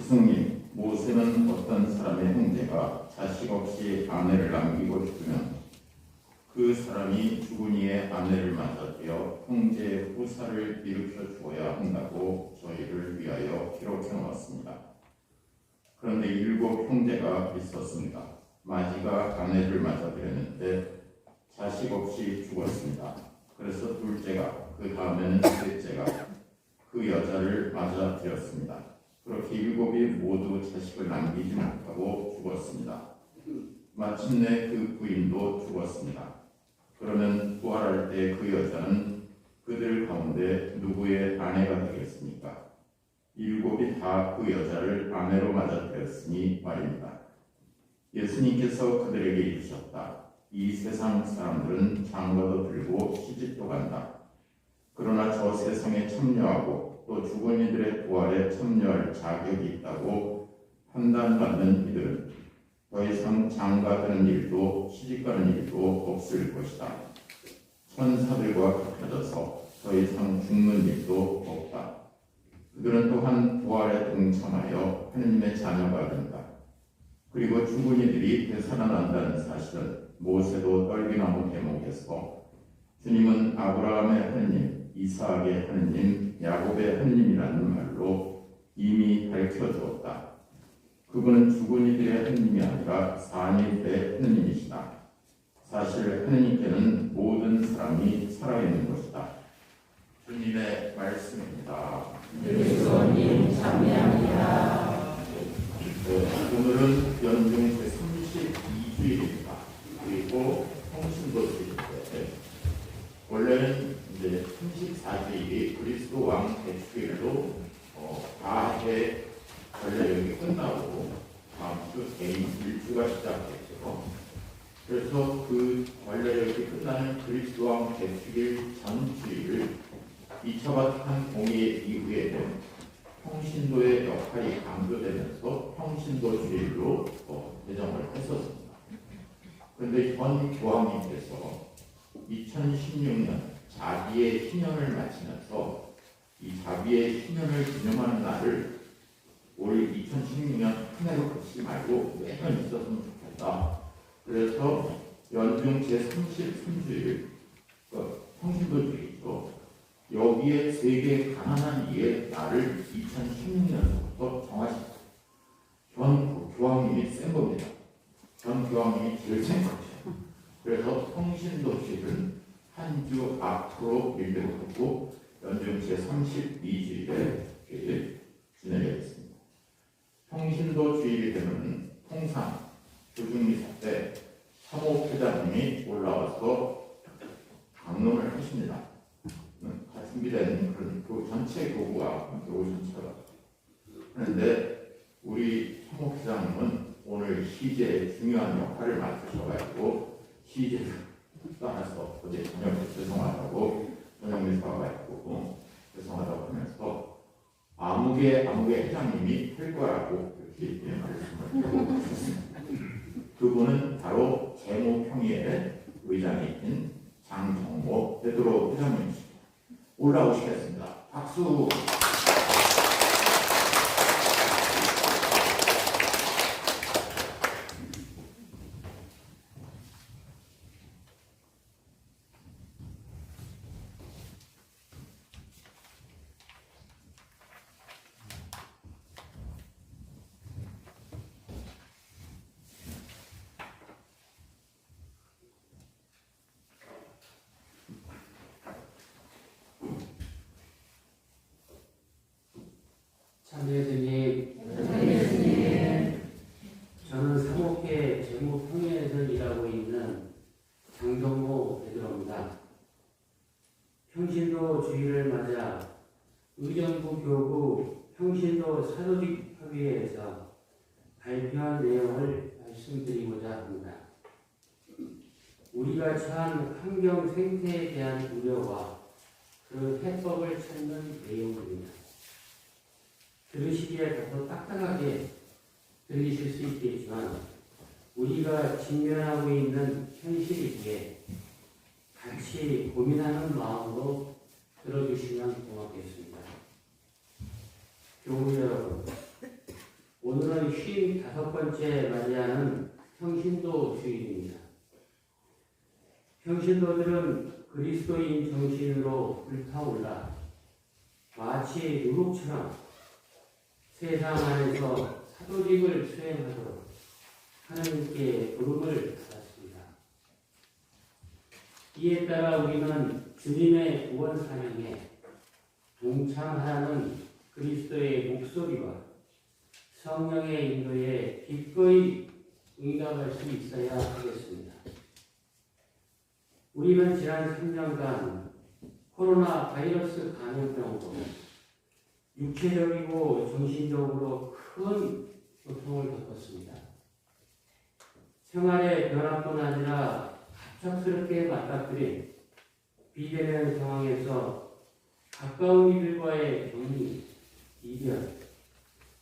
스승님, 모세는 어떤 사람의 형제가 자식 없이 아내를 남기고 죽으면 그 사람이 죽은 이의 아내를 맞아들여 형제의 후사를 일으켜 주어야 한다고 저희를 위하여 기록해 놓았습니다. 그런데 7 형제가 있었습니다. 마지가 아내를 맞아들였는데 자식 없이 죽었습니다. 그래서 둘째가, 그 다음에는 셋째가 그 여자를 맞아들였습니다. 그렇게 7이 모두 자식을 남기지 못하고 죽었습니다. 마침내 그 부인도 죽었습니다. 그러면 부활할 때 그 여자는 그들 가운데 누구의 아내가 되겠습니까? 7이 다 그 여자를 아내로 맞아들였으니 말입니다. 예수님께서 그들에게 이르셨다. 이 세상 사람들은 장가도 들고 시집도 간다. 그러나 저 세상에 참여하고 또 죽은 이들의 부활에 참여할 자격이 있다고 판단받는 이들은 더 이상 장가드는 일도 시집가는 일도 없을 것이다. 천사들과 같아져서 더 이상 죽는 일도 없다. 그들은 또한 부활에 동참하여 하느님의 자녀가 된다. 그리고 죽은 이들이 되살아난다는 사실은 모세도 떨기나무 대목에서 주님은 아브라함의 하느님, 이삭의 하느님, 야곱의 하느님이라는 말로 이미 밝혀주었다. 그분은 죽은 이들의 하느님이 아니라 산 이들의 하느님이시다. 사실 하느님께는 모든 사람이 살아있는 것이다. 주님의 말씀입니다. 그리스도님 참여합니다. 오늘은 연중 제32주일입니다. 그리고 성신도주일인데 원래는 이제 34주일이 그리스도 왕 대축일로 다해 전례력이 끝나고 다음 주 개인 일주가 시작됐죠. 그래서 그 전례력이 끝나는 그리스도 왕 대축일 전주일을 2차 바티칸 공의 이후에는 평신도의 역할이 강조되면서 평신도주일로 제정을 했었습니다. 그런데 현 교황님께서 2016년 자비의 희년을 마치면서 이 자비의 희년을 기념하는 날을 올 2016년 한 해로 그치지 말고 매년 있었으면 좋겠다. 그래서 연중 제33주일 평신도주일이죠. 여기에 세계 가난한 이의 날을 2016년부터 정하셨어요. 전 교황님이 센 겁니다. 전 교황님이 제일 센 거죠. 그래서 평신도주일은 한 주 앞으로 밀대로 하고 연중 제32주일에 지내겠습니다. 평신도주일이 되면 통상 조중미사 때 사모회장님이 올라와서 강론을 하십니다. 다 준비된 그런 전체 교구가 함께 오신처럼. 그런데 우리 사모회장님은 오늘 시제에 중요한 역할을 맡으셔가지고 시제를 떠나서 어제 저녁에 죄송하다고 저녁미사가 있고 죄송하다고 하면서 아무개 회장님이 할 거라고 이렇게 말씀을 하고 있습니다. 그분은 바로 재무평의회 의장이신 장정모 베드로 회장님이십니다. 올라오시겠습니다. 박수. 참배스님, 저는 사목회 재무평의회에서 일하고 있는 장정모 베드로입니다. 평신도 주일을 맞아 의정부 교구 평신도 사도직 협의회에서 발표한 내용을 말씀드리고자 합니다. 우리가 처한 환경 생태에 대한 우려와 그 해법을 찾는 내용입니다. 들으시기에 다소 딱딱하게 들리실 수 있겠지만 우리가 직면하고 있는 현실이기에 같이 고민하는 마음으로 들어주시면 고맙겠습니다. 교우 여러분, 오늘은 55번째 맞이하는 평신도 주일입니다. 평신도들은 그리스도인 정신으로 불타올라 마치 누룩처럼 세상 안에서 사도직을 수행하도록 하나님께 부름을 받았습니다. 이에 따라 우리는 주님의 구원 사명에 동참하라는 그리스도의 목소리와 성령의 인도에 기꺼이 응답할 수 있어야 하겠습니다. 우리는 지난 3년간 코로나 바이러스 감염병으로 육체적이고 정신적으로 큰 고통을 겪었습니다. 생활의 변화뿐 아니라 갑작스럽게 맞닥뜨린 비대면 상황에서 가까운 이들과의 격리, 이별,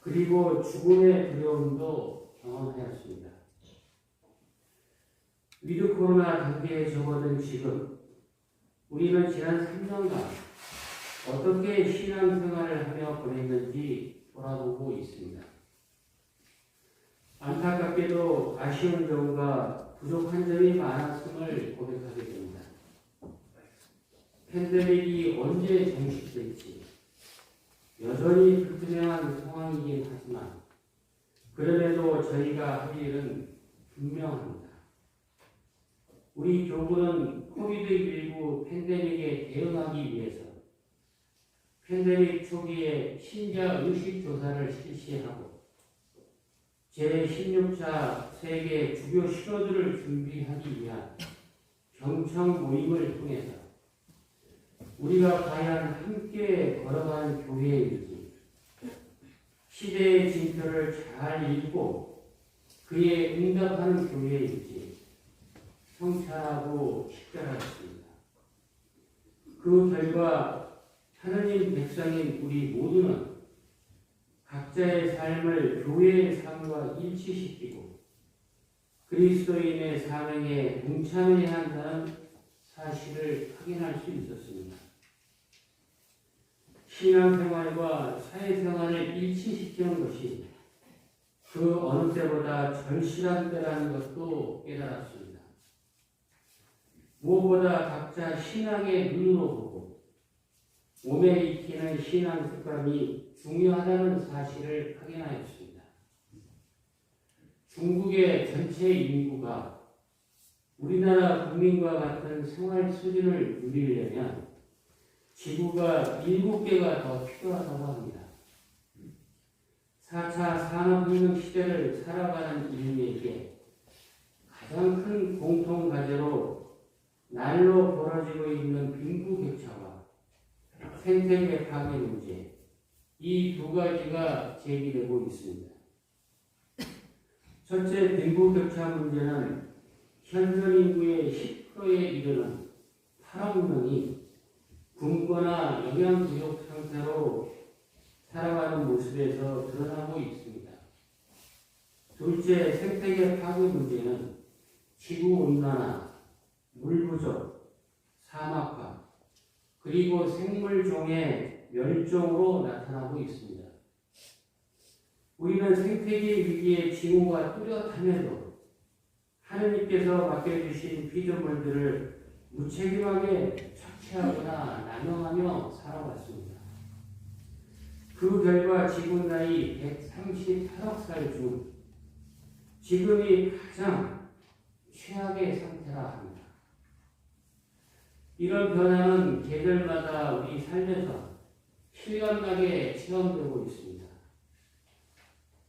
그리고 죽음의 두려움도 경험하였습니다. 위드 코로나 단계에 접어든 지금 우리는 지난 3년간 어떻게 신앙생활을 하며 보냈는지 돌아보고 있습니다. 안타깝게도 아쉬운 점과 부족한 점이 많았음을 고백하게 됩니다. 팬데믹이 언제 종식될지 여전히 불투명한 상황이긴 하지만 그럼에도 저희가 할 일은 분명합니다. 우리 교구는 코비드19 팬데믹에 대응하기 위해서 팬데믹 초기에 신자 의식 조사를 실시하고 제16차 세계 주교 신호들을 준비하기 위한 경청 모임을 통해서 우리가 과연 함께 걸어가는 교회인지 시대의 징표를 잘 읽고 그에 응답하는 교회인지 성찰하고 식별하였습니다. 그 결과 하나님 백성인 우리 모두는 각자의 삶을 교회의 삶과 일치시키고 그리스도인의 사명에 동참해야 한다는 사실을 확인할 수 있었습니다. 신앙생활과 사회생활을 일치시키는 것이 그 어느 때보다 절실한 때라는 것도 깨달았습니다. 무엇보다 각자 신앙의 눈으로 보고 몸에 익히는 신앙 습관이 중요하다는 사실을 확인하였습니다. 중국의 전체 인구가 우리나라 국민과 같은 생활 수준을 누리려면 지구가 7개가 더 필요하다고 합니다. 4차 산업혁명 시대를 살아가는 인류에게 가장 큰 공통과제로 날로 벌어지고 있는 빈부격차와 생태계 파괴 문제, 이 두 가지가 제기되고 있습니다. 첫째, 빈부격차 문제는 현존 인구의 10%에 이르는 8억 명이 굶거나 영양부족 상태로 살아가는 모습에서 드러나고 있습니다. 둘째, 생태계 파괴 문제는 지구온난화, 물부족, 사막화, 그리고 생물종의 멸종으로 나타나고 있습니다. 우리는 생태계 위기의 징후가 뚜렷함에도 하느님께서 맡겨주신 피조물들을 무책임하게 착취하거나 남용하며 살아왔습니다. 그 결과 지구 나이 138억 살 중 지금이 가장 최악의 상태라 합니다. 이런 변화는 계절마다 우리 삶에서 실감나게 체험되고 있습니다.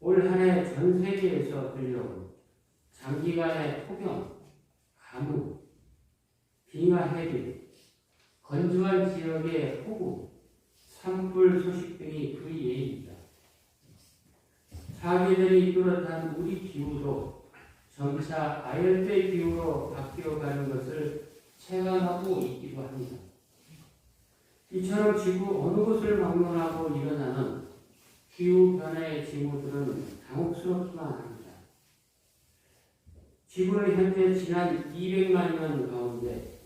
올 한 해 전 세계에서 들려온 장기간의 폭염, 가뭄, 빙하 해질, 건조한 지역의 폭우, 산불 소식 등이 그 예입니다. 사계절이 뚜렷한 우리 기후도 점차 아열대 기후로 바뀌어가는 것을 체감하고 있기도 합니다. 이처럼 지구 어느 곳을 막론하고 일어나는 기후변화의 징후들은 당혹스럽지만 합니다. 지구는 현재 지난 200만 년 가운데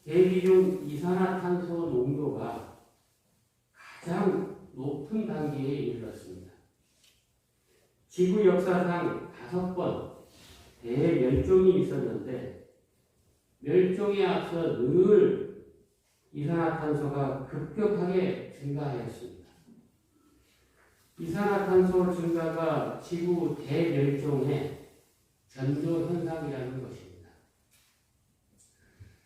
대기 중 이산화탄소 농도가 가장 높은 단계에 이르렀습니다. 지구 역사상 5번 대멸종이 있었는데 멸종에 앞서 늘 이산화탄소가 급격하게 증가하였습니다. 이산화탄소 증가가 지구 대멸종의 전조 현상이라는 것입니다.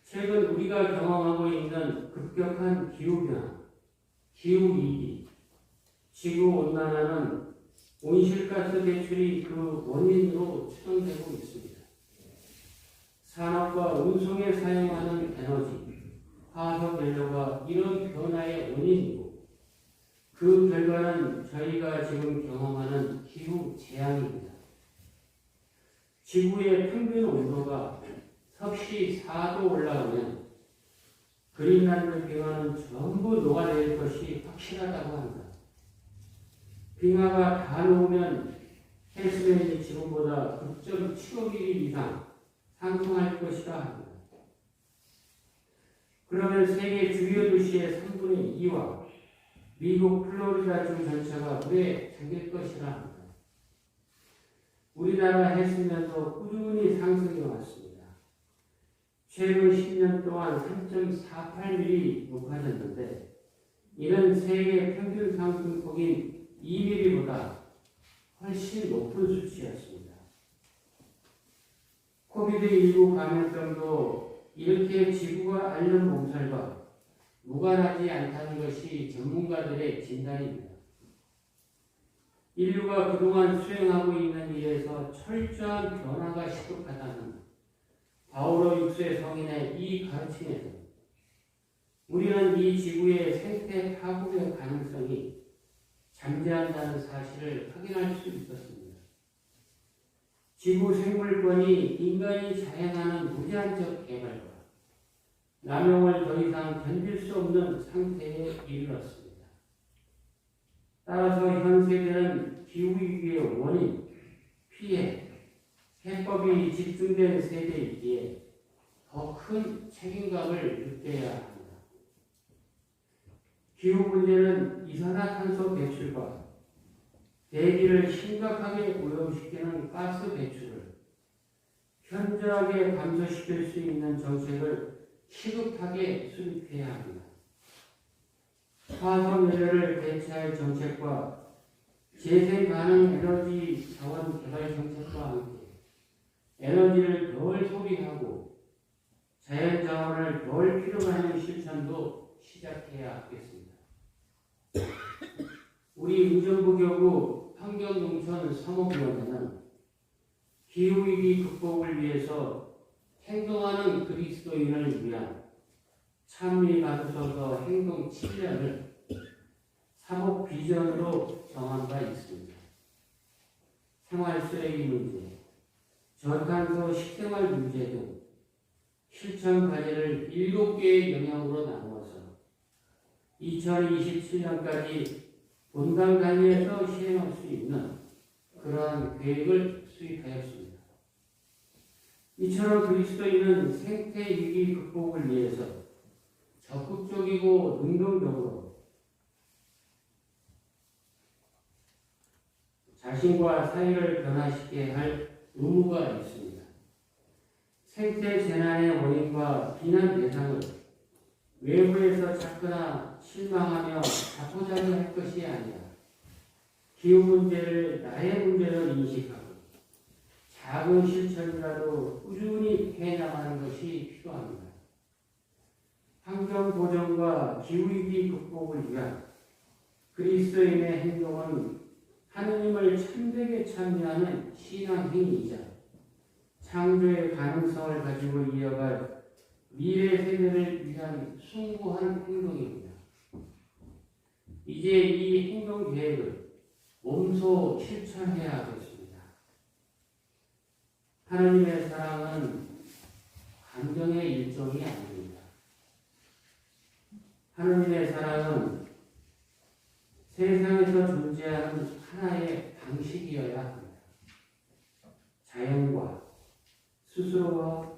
최근 우리가 경험하고 있는 급격한 기후변화, 기후위기, 지구온난화는 온실가스 배출이 그 원인으로 추정되고 있습니다. 산업과 운송에 사용하는 에너지, 화석연료가 이런 변화의 원인이고 그 결과는 저희가 지금 경험하는 기후 재앙입니다. 지구의 평균 온도가 섭씨 4도 올라오면 그린란드 빙하는 전부 녹아낼 것이 확실하다고 합니다. 빙하가 다 녹으면 헬스맨이 지금보다 9.75mm 이상 상승할 것이라 합니다. 그러면 세계 주요 도시의 3분의 2와 미국 플로리다주 전체가 물에 잠길 것이라 합니다. 우리나라 해수면도 꾸준히 상승해 왔습니다. 최근 10년 동안 3.48mm 높아졌는데 이는 세계 평균 상승폭인 2mm보다 훨씬 높은 수치였습니다. 코비드19 감염병도 이렇게 지구가 앓는 몸살과 무관하지 않다는 것이 전문가들의 진단입니다. 인류가 그동안 수행하고 있는 일에서 철저한 변화가 시급하다는 바오로 6세 성인의 이 가르침에서 우리는 이 지구의 생태 파국의 가능성이 잠재한다는 사실을 확인할 수 있었습니다. 지구 생물권이 인간이 자행하는 무제한적 개발과 남용을 더 이상 견딜 수 없는 상태에 이르렀습니다. 따라서 현 세대는 기후위기의 원인, 피해, 해법이 집중된 세대이기에 더 큰 책임감을 느껴야 합니다. 기후 문제는 이산화탄소 배출과 대기를 심각하게 오염시키는 가스 배출을 현저하게 감소시킬 수 있는 정책을 시급하게 수립해야 합니다. 화석연료를 대체할 정책과 재생 가능 에너지 자원 개발 정책과 함께 에너지를 덜 소비하고 자연 자원을 덜 필요로 하는 실천도 시작해야 하겠습니다. 우리 의정부교구 환경농촌 사목위원회는 기후위기 극복을 위해서 행동하는 그리스도인을 위한 찬미가소서 행동 7년을 사목 비전으로 정한 바 있습니다. 생활 쓰레기 문제, 저탄소 식생활 문제 등 실천 과제를 7개의 영역으로 나누어서 2027년까지 분당 단위에서 시행할 수 있는 그러한 계획을 수립하였습니다. 이처럼 그리스도인은 생태 위기 극복을 위해서 적극적이고 능동적으로 자신과 사회를 변화시켜야 할 의무가 있습니다. 생태 재난의 원인과 비난 대상을 외부에서 찾거나 실망하며 자포자기할 것이 아니라 기후 문제를 나의 문제로 인식하고 작은 실천이라도 꾸준히 해나가는 것이 필요합니다. 환경 보존과 기후위기 극복을 위한 그리스도인의 행동은 하느님을 참되게 참여하는 신앙 행위이자 창조의 가능성을 가지고 이어갈 미래 세대를 위한 숭고한 행동입니다. 이제 이 행동 계획을 몸소 실천해야 하겠습니다. 하느님의 사랑은 감정의 일종이 아닙니다. 하느님의 사랑은 세상에서 존재하는 하나의 방식이어야 합니다. 자연과 스스로와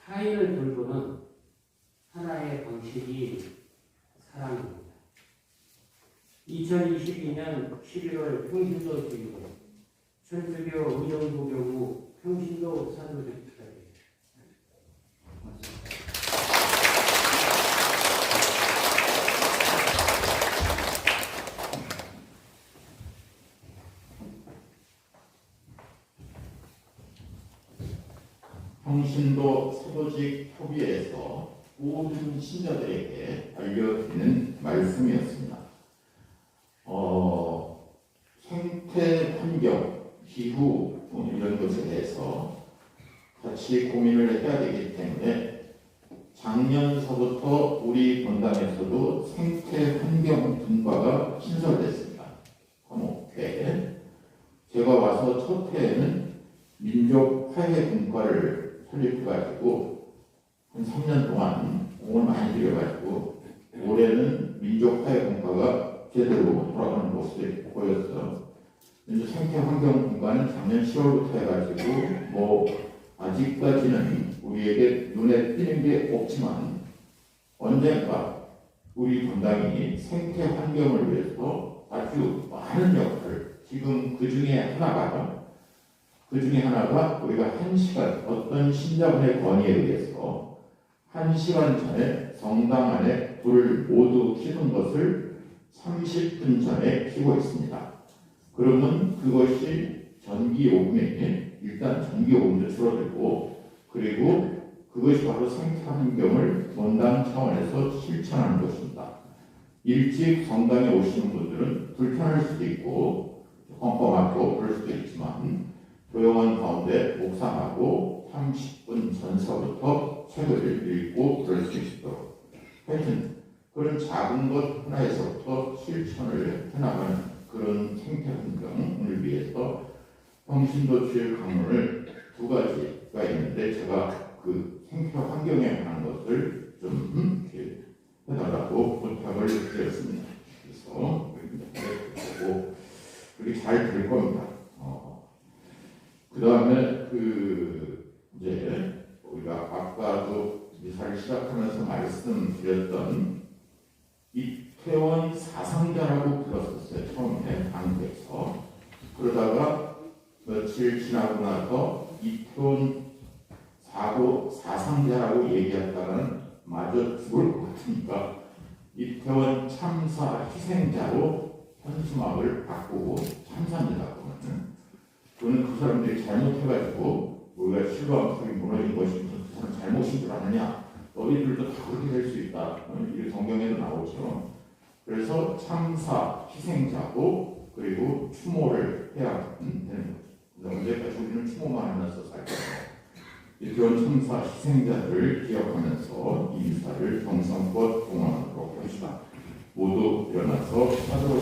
타인을 돌보는 하나의 방식이 사랑입니다. 2022년 11월 평신도 주일에 천주교 의정부 교구 평신도 사도들 축하드립니다. 평신도 사도직 협의회에서 모든 신자들에게 알려드리는 말씀이었습니다. 생태 환경, 기후 이런 것에 대해서 같이 고민을 해야 되기 때문에 작년서부터 우리 본당에서도 생태 환경 분과가 신설됐습니다. 과목회. 제가 와서 첫 해에는 민족 화해 분과를 설립해가지고 한 3년 동안 공을 많이 들여가지고 올해는 민족 화해 분과가 제대로 돌아가는 모습이 보였어요. 이제 생태 환경 분과는 작년 10월부터 해가지고 아직까지는 우리에게 눈에 띄는 게 없지만 언젠가 우리 본당이 생태 환경을 위해서 아주 많은 역할을 지금 그 중에 하나가 우리가 1시간 어떤 신자분의 건의에 의해서 1시간 전에 성당 안에 불을 모두 켜는 것을 30분 전에 켜고 있습니다. 그러면 그것이 전기요금이 일단 전기요금도 줄어들고 그리고 그것이 바로 생태 환경을 본당 차원에서 실천하는 것입니다. 일찍 성당에 오시는 분들은 불편할 수도 있고 껌껌하고 그럴 수도 있지만 조용한 가운데 묵상하고 30분 전서부터 책을 읽고 그럴 수 있도록 하여튼 그런 작은 것 하나에서부터 실천을 해나가는 그런 생태 환경을 위해서 평신도 주일 강론을 2가지가 있는데 제가 그 생태 환경에 관한 것을 좀 해달라고 부탁을 드렸습니다. 그래서 그게 잘 될 겁니다. 그 다음에 이제 우리가 아까도 미사를 시작하면서 말씀드렸던 이태원 사상자라고 불렀었어요. 처음에 한국에서. 그러다가 며칠 지나고 나서 이태원 사고 사상자라고 얘기했다가는 마저 죽을 것 같으니까 이태원 참사 희생자로 현수막을 바꾸고 참사입니다. 그거는 그 사람들이 잘못해가지고 우리가 실버암석이 무너진 것이 그 사람 잘못인 줄 아느냐? 너희들도 다 그렇게 될 수 있다. 이게 성경에도 나오죠. 그래서 참사 희생자고 그리고 추모를 해야 되는 거죠. 언제까지 우리는 추모만 하면서 살 거예요. 이태원 참사 희생자들을 기억하면서 이 미사를 정성껏 봉헌하도록 합시다. 모두 일어나서 사도